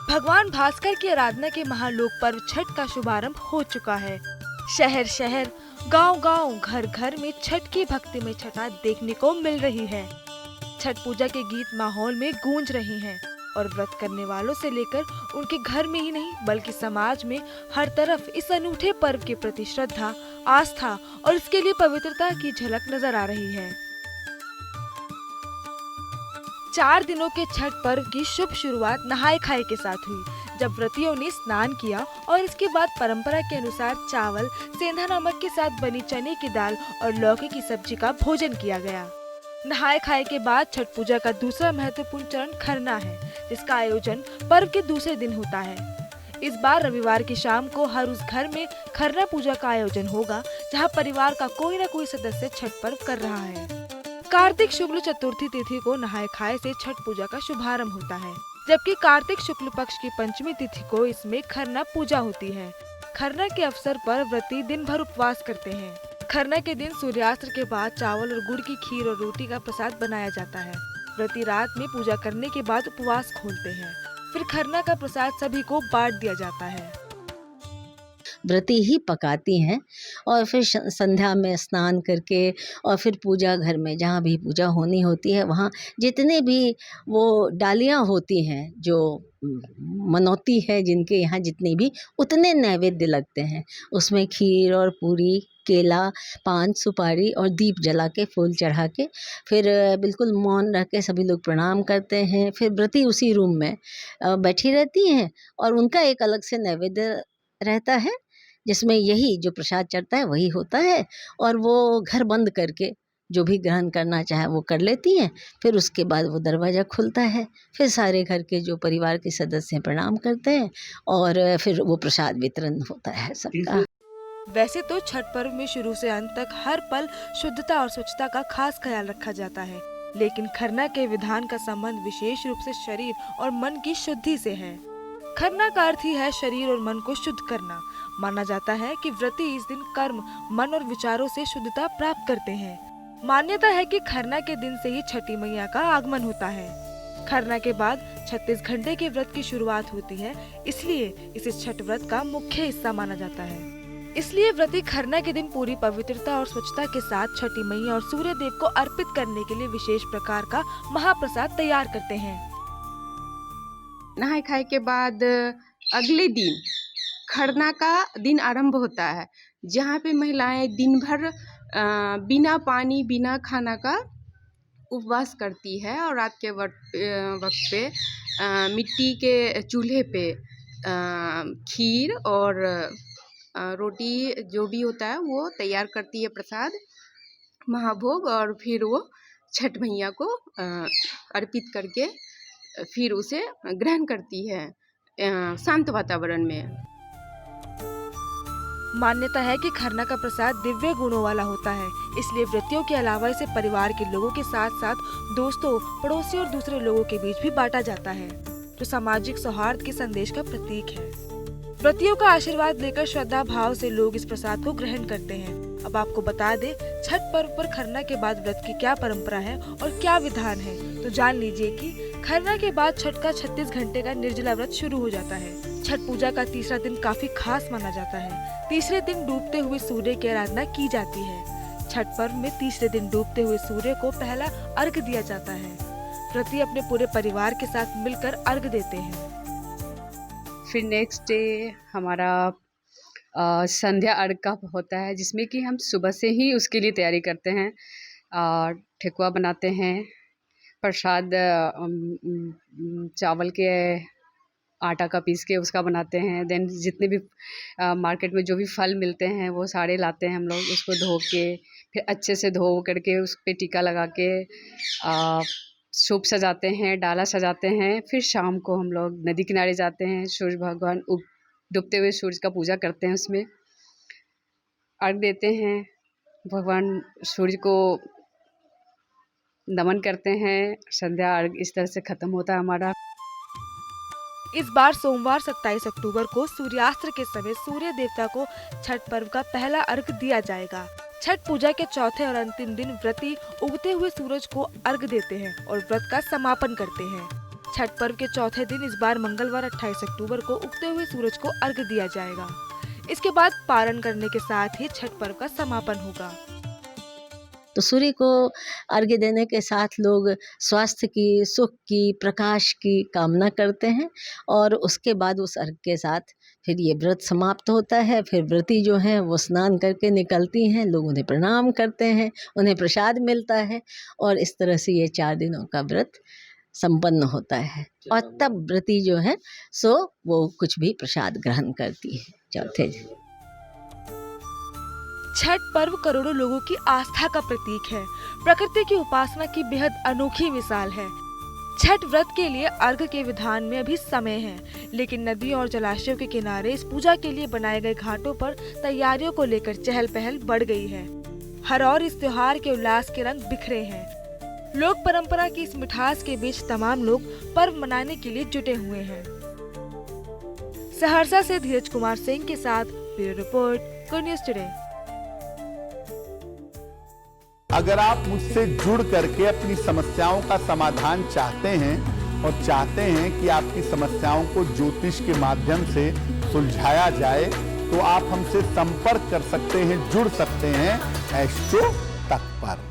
भगवान भास्कर की आराधना के महालोक पर्व छठ का शुभारंभ हो चुका है। शहर शहर, गांव-गांव, घर-घर में छठ की भक्ति में छठा देखने को मिल रही है। छठ पूजा के गीत माहौल में गूंज रहे हैं और व्रत करने वालों से लेकर उनके घर में ही नहीं बल्कि समाज में हर तरफ इस अनूठे पर्व के प्रति श्रद्धा, आस्था और इसके लिए पवित्रता की झलक नजर आ रही है। 4 दिनों के छठ पर्व की शुभ शुरुआत नहाय खाए के साथ हुई, जब व्रतियों ने स्नान किया और इसके बाद परंपरा के अनुसार चावल, सेंधा नमक के साथ बनी चने की दाल और लौकी की सब्जी का भोजन किया गया। नहाय खाए के बाद छठ पूजा का दूसरा महत्वपूर्ण चरण खरना है, जिसका आयोजन पर्व के दूसरे दिन होता है। इस बार रविवार की शाम को हर उस घर में खरना पूजा का आयोजन होगा जहां परिवार का कोई न कोई सदस्य छठ पर्व कर रहा है। कार्तिक शुक्ल चतुर्थी तिथि को नहाय खाए से छठ पूजा का शुभारंभ होता है, जबकि कार्तिक शुक्ल पक्ष की पंचमी तिथि को इसमें खरना पूजा होती है। खरना के अवसर पर व्रती दिन भर उपवास करते हैं। खरना के दिन सूर्यास्त के बाद चावल और गुड़ की खीर और रोटी का प्रसाद बनाया जाता है। व्रती रात में पूजा करने के बाद उपवास खोलते हैं, फिर खरना का प्रसाद सभी को बांट दिया जाता है। व्रती ही पकाती हैं और फिर संध्या में स्नान करके और फिर पूजा घर में जहाँ भी पूजा होनी होती है वहाँ जितने भी वो डालियाँ होती हैं जो मनौती है जिनके यहाँ जितनी भी उतने नैवेद्य लगते हैं। उसमें खीर और पूरी, केला, पान, सुपारी और दीप जला के फूल चढ़ा के फिर बिल्कुल मौन रह के सभी लोग प्रणाम करते हैं। फिर व्रती उसी रूम में बैठी रहती हैं और उनका एक अलग से नैवेद्य रहता है जिसमें यही जो प्रसाद चढ़ता है वही होता है और वो घर बंद करके जो भी ग्रहण करना चाहे वो कर लेती हैं। फिर उसके बाद वो दरवाज़ा खुलता है, फिर सारे घर के जो परिवार के सदस्य हैं प्रणाम करते हैं और फिर वो प्रसाद वितरण होता है सबका। वैसे तो छठ पर्व में शुरू से अंत तक हर पल शुद्धता और स्वच्छता का खास ख्याल रखा जाता है, लेकिन खरना के विधान का संबंध विशेष रूप से शरीर और मन की शुद्धि से है। खरना का अर्थ ही है शरीर और मन को शुद्ध करना। माना जाता है कि व्रती इस दिन कर्म, मन और विचारों से शुद्धता प्राप्त करते हैं। मान्यता है कि खरना के दिन से ही छठी मैया का आगमन होता है। खरना के बाद 36 घंटे के व्रत की शुरुआत होती है, इसलिए इसे छठ व्रत का मुख्य हिस्सा माना जाता है। इसलिए व्रती खरना के दिन पूरी पवित्रता और स्वच्छता के साथ छठी मैया और सूर्य देव को अर्पित करने के लिए विशेष प्रकार का महाप्रसाद तैयार करते हैं। नहाय खाए के बाद अगले दिन खरना का दिन आरंभ होता है, जहाँ पे महिलाएं दिन भर बिना पानी बिना खाना का उपवास करती है और रात के वक्त पे मिट्टी के चूल्हे पे खीर और रोटी जो भी होता है वो तैयार करती है, प्रसाद महाभोग, और फिर वो छठ मैया को अर्पित करके फिर उसे ग्रहण करती है शांत वातावरण में। मान्यता है कि खरना का प्रसाद दिव्य गुणों वाला होता है, इसलिए व्रतियों के अलावा इसे परिवार के लोगों के साथ साथ दोस्तों, पड़ोसियों और दूसरे लोगों के बीच भी बांटा जाता है, जो सामाजिक सौहार्द के संदेश का प्रतीक है। व्रतियों का आशीर्वाद लेकर श्रद्धा भाव से लोग इस प्रसाद को ग्रहण करते हैं। अब आपको बता दें, छठ पर्व पर खरना के बाद व्रत की क्या परंपरा है और क्या विधान है, तो जान लीजिए कि खरना के बाद छठ का 36 घंटे का निर्जला व्रत शुरू हो जाता है। छठ पूजा का तीसरा दिन काफी खास माना जाता है। तीसरे दिन डूबते हुए सूर्य की आराधना की जाती है। छठ पर्व में तीसरे दिन डूबते हुए सूर्य को पहला अर्घ दिया जाता है। व्रती अपने पूरे परिवार के साथ मिलकर अर्घ देते हैं। फिर नेक्स्ट डे हमारा संध्या अर्घ का होता है, जिसमें कि हम सुबह से ही उसके लिए तैयारी करते हैं। ठेकुआ बनाते हैं, प्रसाद चावल के आटा का पीस के उसका बनाते हैं। देन जितने भी मार्केट में जो भी फल मिलते हैं वो सारे लाते हैं हम लोग, उसको धो के फिर अच्छे से धो करके उस पर टीका लगा के सूप सजाते हैं, डाला सजाते हैं। फिर शाम को हम लोग नदी किनारे जाते हैं, सूर्य भगवान डूबते हुए सूर्य का पूजा करते हैं, उसमें अर्घ देते हैं, भगवान सूर्य को नमन करते हैं। संध्या अर्घ इस तरह से खत्म होता है हमारा। इस बार सोमवार 27 अक्टूबर को सूर्यास्त के समय सूर्य देवता को छठ पर्व का पहला अर्घ दिया जाएगा। छठ पूजा के चौथे और अंतिम दिन व्रती उगते हुए सूरज को अर्घ देते हैं और व्रत का समापन करते हैं। छठ पर्व के चौथे दिन इस बार मंगलवार 28 अक्टूबर को उगते हुए सूरज को अर्घ्य दिया जाएगा। इसके बाद पारण करने के साथ ही छठ पर्व का समापन होगा। तो सूर्य को अर्घ्य देने के साथ लोग स्वास्थ्य की, सुख की, प्रकाश की कामना करते हैं और उसके बाद उस अर्घ्य के साथ फिर ये व्रत समाप्त होता है। फिर व्रती जो हैं वो स्नान करके निकलती हैं, लोग उन्हें प्रणाम करते हैं, उन्हें प्रसाद मिलता है और इस तरह से ये 4 दिनों का व्रत संपन्न होता है। और तब व्रती जो है सो वो कुछ भी प्रसाद ग्रहण करती है चौथे दिन। छठ पर्व करोड़ों लोगों की आस्था का प्रतीक है, प्रकृति की उपासना की बेहद अनोखी मिसाल है। छठ व्रत के लिए अर्घ्य के विधान में अभी समय है, लेकिन नदियों और जलाशयों के किनारे इस पूजा के लिए बनाए गए घाटों पर तैयारियों को लेकर चहल पहल बढ़ गई है। हर और इस त्योहार के उल्लास के रंग बिखरे हैं। लोक परंपरा की इस मिठास के बीच तमाम लोग पर्व मनाने के लिए जुटे हुए हैं। सहरसा से धीरज कुमार सिंह के साथ bureau report, good news today. अगर आप मुझसे जुड़ करके अपनी समस्याओं का समाधान चाहते हैं और चाहते हैं कि आपकी समस्याओं को ज्योतिष के माध्यम से सुलझाया जाए, तो आप हमसे संपर्क कर सकते हैं, जुड़ सकते हैं एस्ट्रो तक पर।